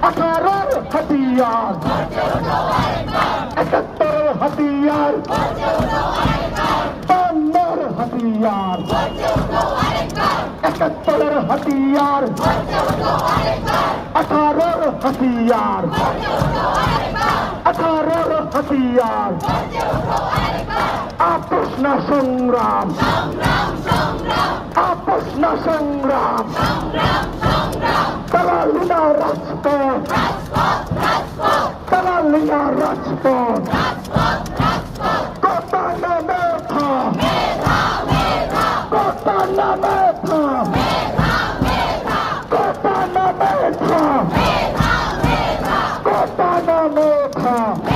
18 হাতিয়ার 71 হাতিয়ার 52 হাতিয়ার 71 হাতিয়ার 18 হাতিয়ার 18 হাতিয়ার আপোষ না সংগ্রাম আপোষ না সংগ্রাম দালালি না রাজপথ দালালি না রাজপথ কথা না মেধা কথা না মেধা কথা না মেধা কথা না মেধা